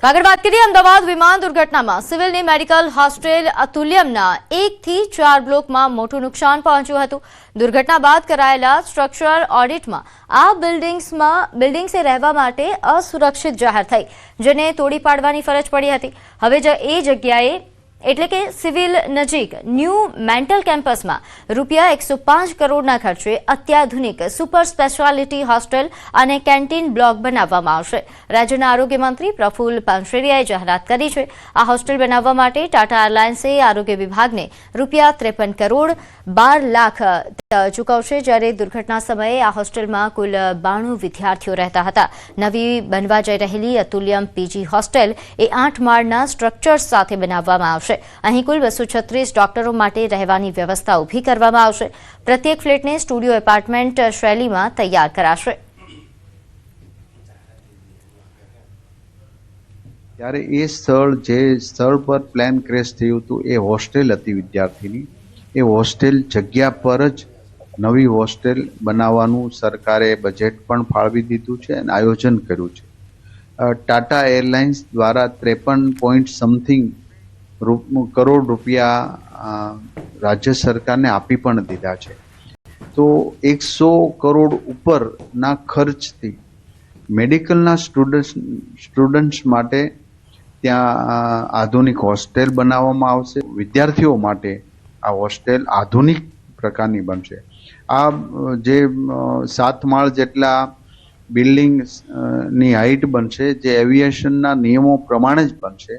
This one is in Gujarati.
આગળ વાત કરીએ અમદાવાદ વિમાન દુર્ઘટનામાં સિવિલની મેડિકલ હોસ્ટેલ અતુલ્યમના 1 થી 4 બ્લોકમાં મોટું નુકસાન પહોંચ્યું હતું। દુર્ઘટના બાદ કરાયેલા સ્ટ્રક્ચરલ ઓડિટમાં આ બિલ્ડિંગ્સે રહેવા માટે અસુરક્ષિત જાહેર થઈ, જેને તોડી પાડવાની ફરજ પડી હતી। હવે એ જગ્યાએ એટલે કે સિવિલ નજીક ન્યૂ મેન્ટલ કેમ્પસમાં ₹105 કરોડના ખર્ચે અત્યાધુનિક સુપર સ્પેશિયાલિટી હોસ્ટેલ અને કેન્ટીન બ્લોક બનાવવામાં આવશે। રાજ્યના આરોગ્ય મંત્રી પ્રફુલ્લ પાનસેરિયાએ જાહેરાત કરી છે। આ હોસ્ટેલ બનાવવા માટે ટાટા એરલાઇન્સે આરોગ્ય વિભાગને ₹53 કરોડ 12 લાખ ચૂકવશે, જ્યારે દુર્ઘટના સમયે આ હોસ્ટેલમાં કુલ 92 વિદ્યાર્થીઓ રહેતા હતા। નવી બનવા જઈ રહેલી અતુલ્યમ પીજી હોસ્ટેલ એ 8 માળના સ્ટ્રક્ચર સાથે બનાવવામાં આવશે। અહીં કુલ 236 ડોક્ટરો માટે રહેવાની વ્યવસ્થા ઊભી કરવામાં આવશે। પ્રત્યેક ફ્લેટને સ્ટુડિયો એપાર્ટમેન્ટ શૈલીમાં તૈયાર કરાશે। ત્યારે એ સ્થળ પર પ્લેન ક્રેશ થયું હતું એ હોસ્ટેલ હતી વિદ્યાર્થીની। એ હોસ્ટેલ જગ્યા પર જ નવી હોસ્ટેલ બનાવવાનું સરકારે બજેટ પણ ફાળવી દીધું છે અને આયોજન કર્યું છે। ટાટા એરલાઇન્સ દ્વારા 53.something કરોડ રૂપિયા રાજ્ય સરકારને આપી પણ દીધા છે। તો 100 કરોડ ઉપરના ખર્ચથી મેડિકલના સ્ટુડન્ટ્સ માટે ત્યાં આધુનિક હોસ્ટેલ બનાવવામાં આવશે। વિદ્યાર્થીઓ માટે આ હોસ્ટેલ આધુનિક પ્રકારની બનશે। આ જે 7 માળ જેટલા બિલ્ડિંગની હાઇટ બનશે, જે એવિએશનના નિયમો પ્રમાણે જ બનશે।